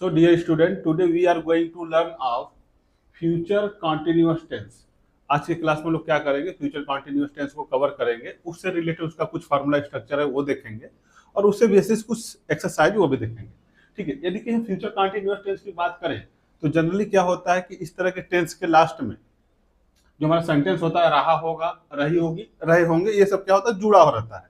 So dear student, today we are going to learn of future continuous tense. आज की class में लोग क्या करेंगे, फ्यूचर कॉन्टिन्यूस टेंस को कवर करेंगे, उससे रिलेटेड उसका कुछ फार्मूला स्ट्रक्चर है वो देखेंगे और उससे बेसिस कुछ एक्सरसाइज वो भी देखेंगे। ठीक है, यदि कि हम फ्यूचर कॉन्टिन्यूस टेंस की बात करें तो जनरली क्या होता है कि इस तरह के टेंस के लास्ट में जो हमारा सेंटेंस होता है, रहा होगा, रही होगी, रहे होंगे, ये सब क्या होता है, जुड़ा हो रहता है।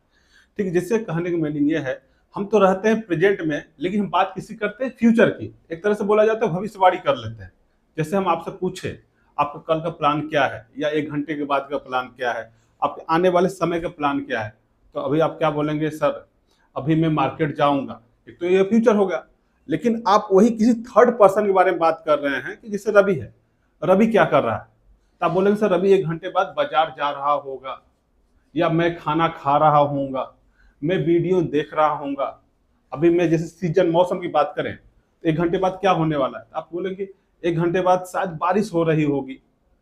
ठीक है, जिससे कहने का मीनिंग ये है, हम तो रहते हैं प्रेजेंट में लेकिन हम बात किसी करते हैं फ्यूचर की। एक तरह से बोला जाता है भविष्यवाणी कर लेते हैं। जैसे हम आपसे पूछे आपका कल का प्लान क्या है या 1 घंटे के बाद का प्लान क्या है, आपके आने वाले समय का प्लान क्या है, तो अभी आप क्या बोलेंगे, सर अभी मैं मार्केट जाऊंगा। एक तो ये फ्यूचर होगा, लेकिन आप वही किसी थर्ड पर्सन के बारे में बात कर रहे हैं कि जैसे रवि है, रवि क्या कर रहा है, तो आप बोलेंगे सर रवि 1 घंटे बाद बाजार जा रहा होगा, या मैं खाना खा रहा हूँगा, मैं वीडियो देख रहा हूँगा। अभी मैं जैसे सीजन मौसम की बात करें तो 1 घंटे बाद क्या होने वाला है, आप बोलेंगे 1 घंटे बाद शायद बारिश हो रही होगी।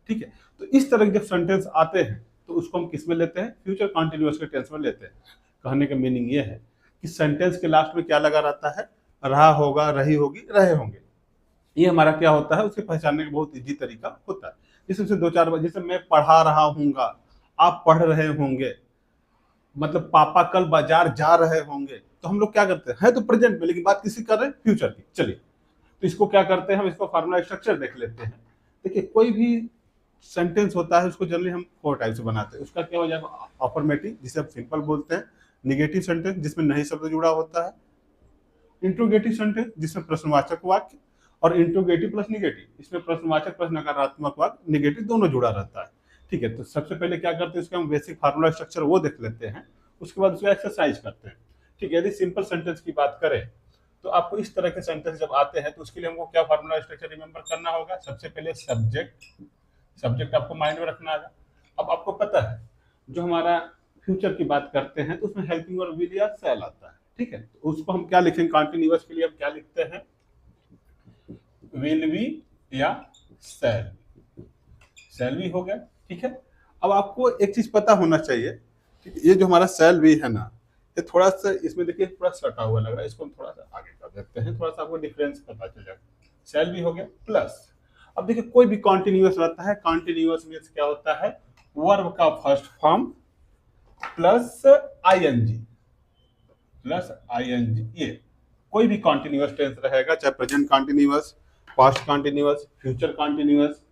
ठीक है, तो इस तरह के जब सेंटेंस आते हैं तो उसको हम किस में लेते हैं, फ्यूचर कॉन्टिन्यूअस के टेंस में लेते हैं। कहने का मीनिंग ये है कि सेंटेंस के लास्ट में क्या लगा रहता है, रहा होगा, रही होगी, रहे होंगे। ये हमारा क्या होता है, उसे पहचानने का बहुत इजी तरीका होता है। जैसे 2-4 बार, जैसे मैं पढ़ा रहा हूँगा, आप पढ़ रहे होंगे, मतलब पापा कल बाजार जा रहे होंगे, तो हम लोग क्या करते हैं, है तो प्रेजेंट में लेकिन बात किसी कर रहे हैं फ्यूचर की। चलिए, तो इसको क्या करते हैं, हम इसको फार्मूला स्ट्रक्चर देख लेते हैं। देखिए, कोई भी सेंटेंस होता है उसको जनरली हम 4 टाइप से बनाते हैं। उसका क्या हो जाएगा, अफर्मेटिव जिसे हम सिंपल बोलते हैं, निगेटिव सेंटेंस जिसमें नहीं शब्द जुड़ा होता है, इंट्रोगेटिव सेंटेंस जिसमें प्रश्नवाचक वाक्य, और इंट्रोगेटिव प्लस निगेटिव इसमें प्रश्नवाचक प्लस नकारात्मक वाक्य निगेटिव दोनों जुड़ा रहता है। ठीक है, तो सबसे पहले क्या करते हैं, इसका हम बेसिक फार्मूला स्ट्रक्चर वो देख लेते हैं, उसके बाद उसका एक्सरसाइज करते हैं। ठीक है, यदि सिंपल सेंटेंस की बात करें तो आपको इस तरह के सेंटेंस जब आते हैं तो उसके लिए हमको क्या फार्मूला स्ट्रक्चर रिमेंबर करना होगा। सबसे पहले सब्जेक्ट, सब्जेक्ट आपको माइंड में रखना होगा। अब आपको पता है जो हमारा फ्यूचर की बात करते हैं तो उसमें हेल्पिंग और विल या शैल आता है। ठीक है, तो उसको हम क्या लिखेंगे, कॉन्टिन्यूअस के लिए हम क्या लिखते हैं, विल बी या शैल, शैल बी हो गया। ठीक है, अब आपको एक चीज पता होना चाहिए, ठीक है, ये जो हमारा शैल बी है ना, ये थोड़ा सा इसमें देखिए थोड़ा सटा हुआ लग रहा है, इसको हम थोड़ा सा आगे कर देते हैं, थोड़ा सा आपको डिफरेंस पता चल जाएगा। शैल बी हो गया प्लस, अब देखिए कोई भी कॉन्टिन्यूअस रहता है, कॉन्टिन्यूअस मीन्स क्या होता है, वर्ब का first form plus ING, plus ING. ये कोई भी कॉन्टिन्यूअस टेंस रहेगा, चाहे present continuous, past continuous, future continuous,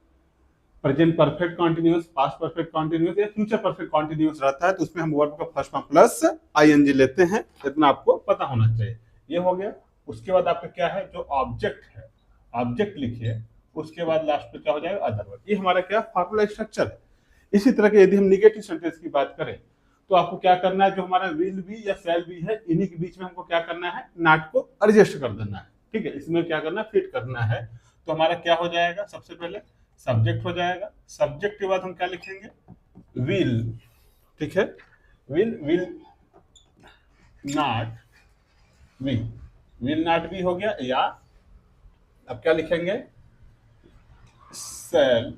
present perfect continuous, past perfect continuous या फ्यूचर परफेक्ट कॉन्टिन्यूअस रहता है, तो उसमें हम वर्ब का फर्स्ट फॉर्म प्लस आईएनजी लेते हैं। इतना आपको पता होना चाहिए। ये हो गया। उसके बाद आपका क्या है, जो ऑब्जेक्ट है, ऑब्जेक्ट लिखिए, उसके बाद लास्ट में क्या हो जाएगा, अदर वर्ड। ये हमारा क्या फार्मूला स्ट्रक्चर है। इसी तरह के यदि हम निगेटिव सेंटेंस की बात करें तो आपको क्या करना है, जो हमारा विल बी या शैल बी है, इन्हीं के बीच में हमको क्या करना है, नॉट को एडजस्ट कर देना है। ठीक है, इसमें क्या करना है, फिट करना है। तो हमारा क्या हो जाएगा, सबसे पहले सब्जेक्ट हो जाएगा। सब्जेक्ट के बाद हम क्या लिखेंगे, विल। ठीक है, will not B, will not B हो गया। या अब क्या लिखेंगे, शैल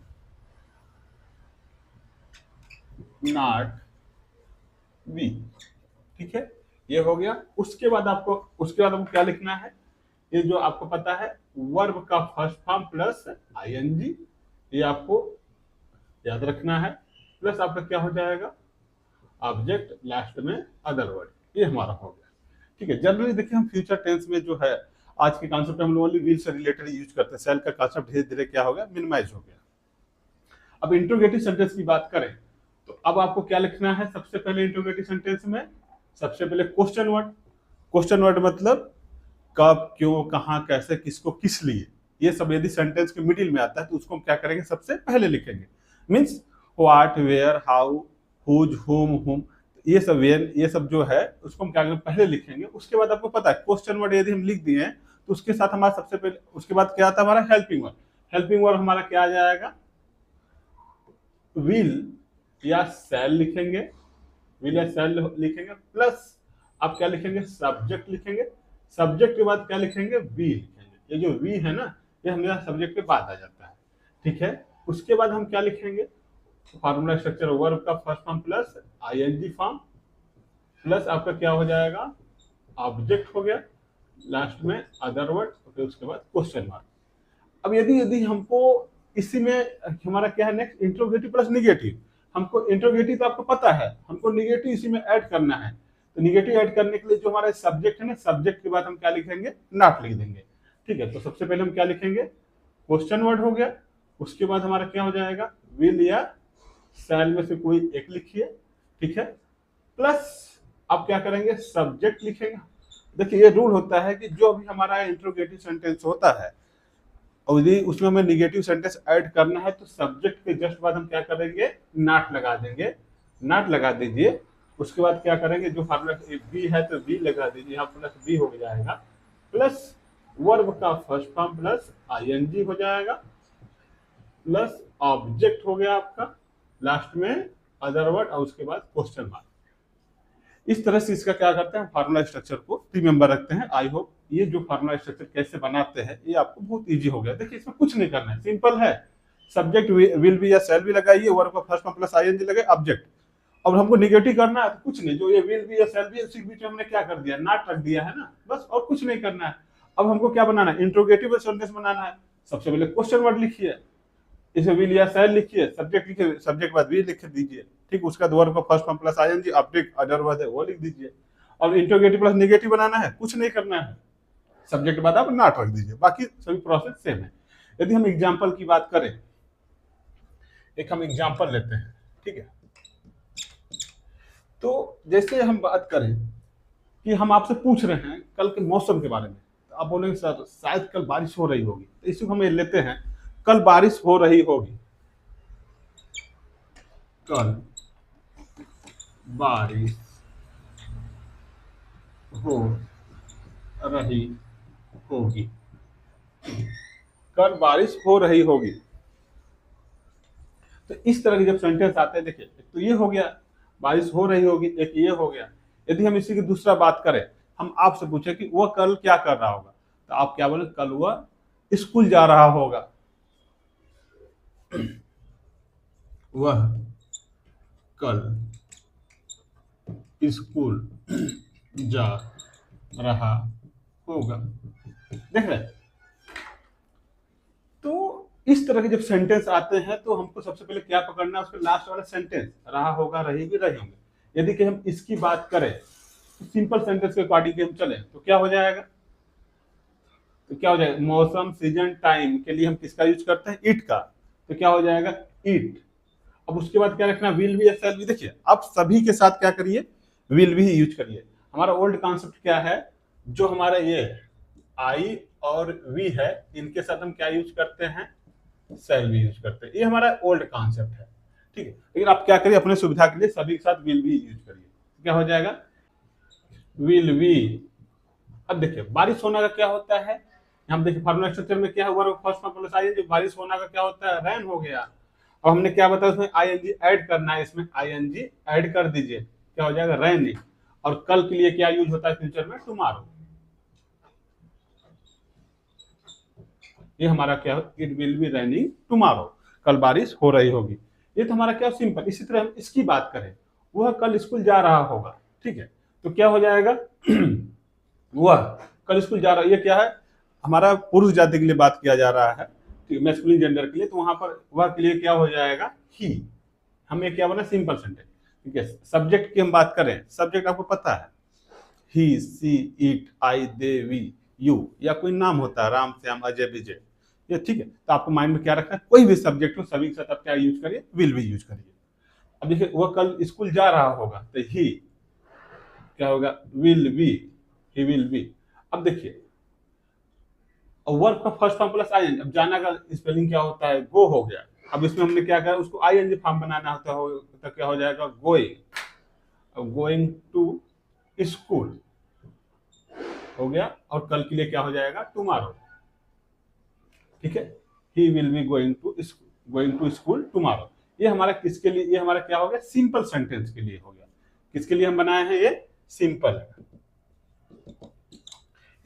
नॉट बी। ठीक है, ये हो गया। उसके बाद आपको क्या लिखना है, ये जो आपको पता है वर्ब का फर्स्ट फॉर्म प्लस आईएनजी, ये आपको याद रखना है। प्लस आपका क्या हो जाएगा, ऑब्जेक्ट, लास्ट में अदर वर्ड। ये हमारा हो गया। ठीक है, जनरली देखिए हम फ्यूचर टेंस में जो है आज के कॉन्सेप्ट हम लोग विल से रिलेटेड यूज करते हैं। सेल का कॉन्सेप्ट धीरे धीरे क्या हो गया, मिनिमाइज हो गया। अब इंट्रोगेटिव सेंटेंस की बात करें तो अब आपको क्या लिखना है, सबसे पहले इंट्रोगेटिव सेंटेंस में सबसे पहले क्वेश्चन वर्ड। क्वेश्चन वर्ड मतलब कब, क्यों, कहां, कैसे, किसको, किस लिए, ये सब यदि सेंटेंस के मिडिल में आता है तो उसको हम क्या करेंगे, सबसे पहले लिखेंगे। Means what, where, how, whose, whom, ये सब, वेयर, ये सब जो है उसको हम क्या करेंगे, पहले लिखेंगे। उसके बाद आपको पता है क्वेश्चन वर्ड यदि हम लिख दिए तो उसके साथ हमारा सबसे पहले, उसके बाद क्या आता है हमारा हेल्पिंग वर्ड। हेल्पिंग वर्ड हमारा क्या आ जाएगा, विल या शैल लिखेंगे, विल या शैल लिखेंगे, प्लस आप क्या लिखेंगे, सब्जेक्ट लिखेंगे। सब्जेक्ट के बाद क्या लिखेंगे, वी लिखेंगे। ये जो वी है ना, ये हमेशा सब्जेक्ट के बाद आ जाता है। ठीक है, उसके बाद हम क्या लिखेंगे, फार्मूला स्ट्रक्चर वर्ब का first form plus ING form, plus आपका क्या हो जाएगा, ऑब्जेक्ट हो गया। लास्ट में अदर वर्ड, फिर उसके बाद क्वेश्चन मार्क। अब यदि यदि हमको इसी में हमारा क्या है नेक्स्ट, इंट्रोगेटिव प्लस निगेटिव। हमको इंट्रोगेटिव तो आपको पता है, हमको निगेटिव इसी में ऐड करना है। तो निगेटिव ऐड करने के लिए जो हमारा सब्जेक्ट है ना, सब्जेक्ट के बाद हम क्या लिखेंगे, नॉट लिख देंगे। ठीक है, तो सबसे पहले हम क्या लिखेंगे, क्वेश्चन वर्ड हो गया। उसके बाद हमारा क्या हो जाएगा, विल या शैल में से कोई एक लिखिए। ठीक है, प्लस अब क्या करेंगे, सब्जेक्ट लिखेंगे। देखिए ये रूल होता है कि जो भी हमारा इंट्रोगेटिव सेंटेंस होता है और यदि उसमें हमें निगेटिव सेंटेंस ऐड करना है तो सब्जेक्ट के जस्ट बाद हम क्या करेंगे, नॉट लगा देंगे। नॉट लगा दीजिए। उसके बाद क्या करेंगे, जो फार्मूला बी है तो बी लगा दीजिए, यहाँ प्लस बी हो जाएगा, प्लस वर्ब का फर्स्ट फॉर्म प्लस आईएनजी हो जाएगा, प्लस ऑब्जेक्ट हो गया आपका, लास्ट में अदर वर्ड और उसके बाद क्वेश्चन मार्क। इस तरह से इसका क्या करते हैं, फार्मूला स्ट्रक्चर को रिमेंबर रखते हैं। आई होप ये जो फार्मूला स्ट्रक्चर कैसे बनाते हैं ये आपको बहुत इजी हो गया। देखिए इसमें कुछ नहीं करना है, सिंपल है। सब्जेक्ट विल बी या शैल बी लगाइए, वर्ब का फर्स्ट फॉर्म प्लस आईएनजी लगाइए, ऑब्जेक्ट। अब हमको निगेटिव करना है तो कुछ नहीं, जो ये विल बी या शैल बी उसी बीच में हमने क्या कर दिया, नॉट रख दिया है ना, बस, और कुछ नहीं करना है। अब हमको क्या बनाना है, इंट्रोगेटिव सेंटेंस बनाना है। सबसे पहले क्वेश्चन वर्ड लिखिए, इसे विल या शैल लिखिए, सब्जेक्ट लिखिए, सब्जेक्ट बाद विल लिख दीजिए। ठीक, उसका वर्ब का first form plus ING, object other word है वो लिख दीजिए। और इंट्रोगेटिव प्लस नेगेटिव बनाना है, कुछ नहीं करना है, सब्जेक्ट बाद आप नॉट रख दीजिए, बाकी सभी प्रोसेस सेम है। यदि हम एग्जांपल की बात करें, एक हम एग्जांपल लेते हैं। ठीक है, तो जैसे हम बात करें कि हम आपसे पूछ रहे हैं कल के मौसम के बारे में, तो आप बोलेंगे सर शायद कल बारिश हो रही होगी, तो इसी को हम लेते हैं, कल बारिश हो रही होगी, कल बारिश हो रही होगी, कल बारिश हो रही होगी। तो इस तरह के जब सेंटेंस आते हैं, देखिए एक तो ये हो गया बारिश हो रही होगी, एक ये हो गया। यदि हम इसी की दूसरा बात करें, हम आपसे पूछे कि वह कल क्या कर रहा होगा, तो आप क्या बोले, कल वह स्कूल जा रहा होगा, वह कल स्कूल जा रहा होगा। देख रहे, तो इस तरह के जब सेंटेंस आते हैं तो हमको सबसे पहले क्या पकड़ना है, उसके लास्ट वाला सेंटेंस, रहा होगा, रहेगी, रहेंगे। यदि कि हम इसकी बात करें तो सिंपल सेंटेंस के अकॉर्डिंग हम चले तो क्या हो जाएगा, तो क्या हो जाएगा, मौसम सीजन टाइम के लिए हम किसका यूज करते हैं, इट का, तो क्या हो जाएगा, इट। अब उसके बाद क्या रखना, विल बी या शैल बी। देखिए आप सभी के साथ क्या करिए, विल भी यूज करिए। हमारा ओल्ड कॉन्सेप्ट क्या है, जो हमारा ये आई और वी है, इनके साथ हम क्या यूज करते हैं, शैल भी यूज करते हैं। ये हमारा ओल्ड कॉन्सेप्ट है। ठीक है, लेकिन आप क्या करिए, अपने सुविधा के लिए सभी के साथ विल भी यूज करिए। क्या हो जाएगा, विल बी। अब देखिए बारिश होना का क्या होता है, हम देखिए फार्मूला स्ट्रक्चर में क्या है, verb first form plus ING, बारिश होना का क्या होता है, रैन हो गया। अब हमने क्या बताया, उसमें आईएनजी ऐड करना है, इसमें आईएनजी ऐड कर दीजिए, क्या हो जाएगा, रैनी। और कल के लिए क्या यूज होता है फ्यूचर में, टुमारो। ये हमारा क्या है, it will be raining tomorrow, कल बारिश हो रही होगी। ये तो हमारा क्या सिंपल। इसी तरह हम इसकी बात करें, वह कल स्कूल जा रहा होगा। ठीक है, तो क्या हो जाएगा वह कल स्कूल जा रहा है, ये क्या है, हमारा पुरुष जाति के लिए बात किया जा रहा है, ठीक है, मैस्कुलिन जेंडर के लिए, तो वहां पर वह के लिए क्या हो जाएगा, ही। हमें क्या बना, सिंपल सेंटेंस। ठीक है, सब्जेक्ट की हम बात करें, सब्जेक्ट आपको पता है, he, she, it, I, they, we, you, या कोई नाम होता है, राम, श्याम, अजय, विजय, ये। ठीक है, तो आपको माइंड में क्या रखना है, कोई भी सब्जेक्ट हो सभी के साथ आप क्या यूज करिए, विल भी यूज करिए। अब देखिए वह कल स्कूल जा रहा होगा, तो ही क्या होगा, will be, he will B. अब देखिए वर्ब का फर्स्ट फॉर्म प्लस आईएनजी, अब जाना का स्पेलिंग क्या होता है, गो हो गया। अब इसमें हमने क्या कहा, उसको आईएनजी फॉर्म बनाना होता है, तो क्या हो जाएगा, गोइंग, गोइंग टू स्कूल हो गया। और कल के लिए क्या हो जाएगा, टुमारो। ठीक है, he will be going to school tomorrow. ये हमारा किसके लिए, ये हमारा क्या हो गया, सिंपल सेंटेंस के लिए हो गया। किसके लिए हम बनाए हैं, ये सिंपल है।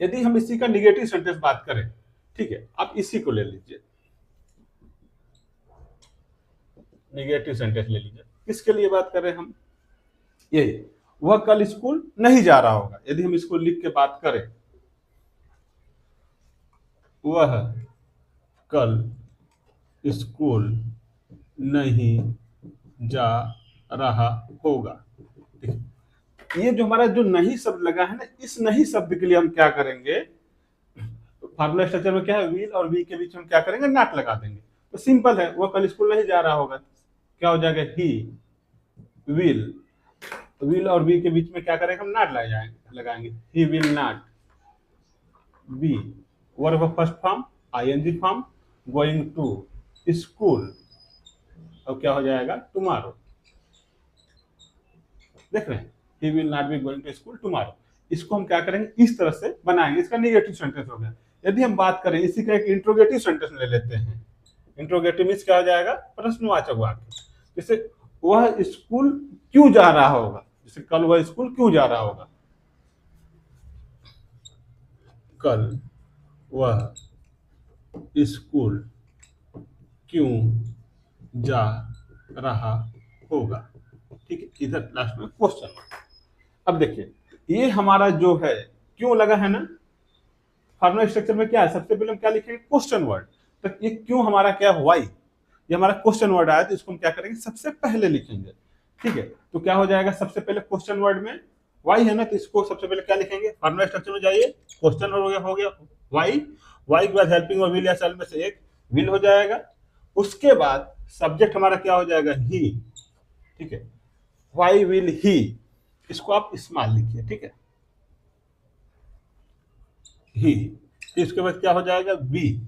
यदि हम इसी का निगेटिव सेंटेंस बात करें, ठीक है, आप इसी को ले लीजिए, निगेटिव सेंटेंस ले लीजिए। किसके लिए बात कर रहे हैं हम, ये वह कल स्कूल नहीं जा रहा होगा। यदि हम इसको लिख के बात करें, वह कल स्कूल नहीं जा रहा होगा। ये जो हमारा जो नहीं शब्द लगा है ना, इस नहीं शब्द के लिए हम क्या करेंगे, फार्मूला स्ट्रक्चर में क्या है, विल और वी के बीच में क्या करेंगे, नॉट लगा देंगे। तो सिंपल है, वो कल स्कूल नहीं जा रहा होगा, क्या हो जाएगा, ही विल। विल और वी के बीच में क्या करेंगे, हम नॉट लगाएंगे, he will not be, verb of first form ING form, going to school, और क्या हो जाएगा, टुमारो। देख रहे हैं, he will not be going to school tomorrow. इसको हम क्या करेंगे, इस तरह से बनाएंगे, इसका नेगेटिव सेंटेंस हो गया। यदि हम बात करें इसी का एक इंट्रोगेटिव सेंटेंस ले लेते हैं, इंट्रोगेटिव मीन्स क्या हो जाएगा, प्रश्नवाचक वाक्य। जैसे वह स्कूल क्यों जा रहा होगा, जैसे कल वह स्कूल क्यों जा रहा होगा, कल वह स्कूल क्यों जा रहा होगा। ठीक है, इधर लास्ट में क्वेश्चन। अब देखिए, ये हमारा जो है क्यों लगा है ना, फार्मूला स्ट्रक्चर में क्या है, सबसे पहले हम क्या लिखेंगे, क्वेश्चन वर्ड। तो ये क्यों हमारा क्या है, वाई, ये हमारा क्वेश्चन वर्ड आया, तो इसको हम क्या करेंगे, सबसे पहले लिखेंगे। ठीक है, तो क्या हो जाएगा, सबसे पहले क्वेश्चन वर्ड में वाई है ना, तो इसको सबसे पहले क्या लिखेंगे, फार्मूला स्ट्रक्चर में जाइए, क्वेश्चन वर्ड हो गया वाई, वाई के बाद हेल्पिंग और विल या सेल में से एक विल हो जाएगा। उसके बाद सब्जेक्ट हमारा क्या हो जाएगा, ही। ठीक है, वाई विल ही, इसको आप स्मॉल लिखिए। ठीक है, ही, इसके बाद क्या हो जाएगा, be,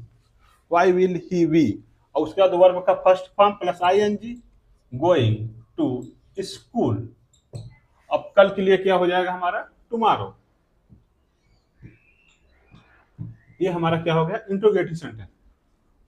why will he be, और उसके बाद वर्ब का first form plus ING, going to school. अब कल के लिए क्या हो जाएगा हमारा, टुमारो। ये हमारा क्या हो गया, इंट्रोगेटिव सेंटेंस।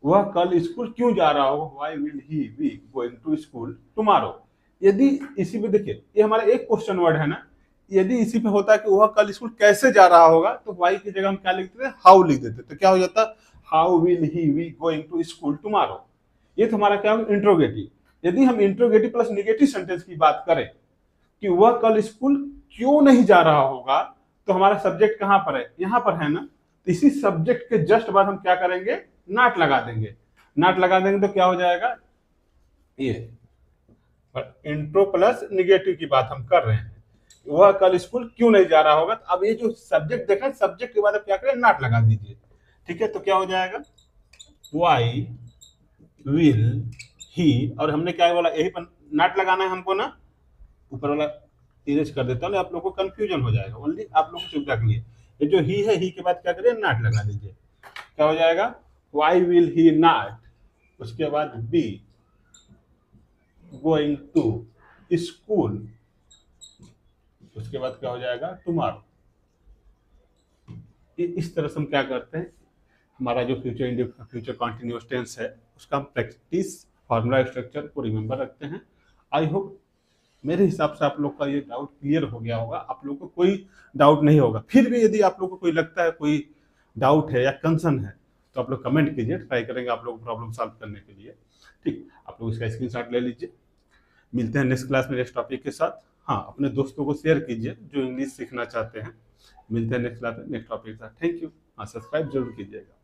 वह कल स्कूल क्यों जा रहा होगा, why will he be going to school tomorrow. यदि इसी पे देखिए, ये हमारा एक क्वेश्चन वर्ड है ना, यदि इसी पे होता है कि वह कल स्कूल कैसे जा रहा होगा, तो वाई की जगह हम क्या लिखते थे, हाउ लिख देते। तो क्या हो जाता, how will he be going to school tomorrow. ये तो हमारा क्या होगा, इंट्रोगेटिव। यदि हम इंट्रोगेटिव प्लस निगेटिव सेंटेंस की बात करें कि वह कल स्कूल क्यों नहीं जा रहा होगा, तो हमारा सब्जेक्ट कहां पर है, यहां पर है ना, तो इसी सब्जेक्ट के जस्ट बाद हम क्या करेंगे, नॉट लगा देंगे। नॉट लगा देंगे तो क्या हो जाएगा, ये इंट्रो प्लस निगेटिव की बात हम कर रहे हैं, वह कल स्कूल क्यों नहीं जा रहा होगा। तो अब ये जो सब्जेक्ट देखा, सब्जेक्ट के बाद अब क्या करें, नॉट लगा दीजिए। ठीक है, तो क्या हो जाएगा, वाई विल ही, और हमने क्या बोला, यही पर नॉट लगाना है हमको ना, ऊपर वाला इरेज कर देता हूँ, आप लोग को कंफ्यूजन हो जाएगा, ओनली आप लोग की सुविधा के लिए। ये जो ही है, ही के बाद क्या करिए, नॉट लगा दीजिए। क्या हो जाएगा, वाई विल ही नॉट, उसके बाद बी गोइंग टू स्कूल, उसके बाद क्या हो जाएगा, टुमारो। इस तरह से हम क्या करते हैं, हमारा जो फ्यूचर कॉन्टिन्यूअस टेंस है, उसका हम प्रैक्टिस फार्मूला स्ट्रक्चर को रिमेंबर रखते हैं। आई होप मेरे हिसाब से आप लोग का ये डाउट क्लियर हो गया होगा, आप लोग को कोई डाउट नहीं होगा। फिर भी यदि आप लोग को कोई लगता है, कोई डाउट है या कंसर्न है, तो आप लोग कमेंट कीजिए, ट्राई करेंगे आप लोग प्रॉब्लम सॉल्व करने के लिए। ठीक, आप लोग इसका स्क्रीनशॉट ले लीजिए। मिलते हैं नेक्स्ट क्लास में नेक्स्ट टॉपिक के साथ। हाँ, अपने दोस्तों को शेयर कीजिए जो इंग्लिश सीखना चाहते हैं। मिलते हैं नेक्स्ट क्लास में नेक्स्ट टॉपिक के साथ। Thank you. हाँ, सब्सक्राइब जरूर कीजिएगा।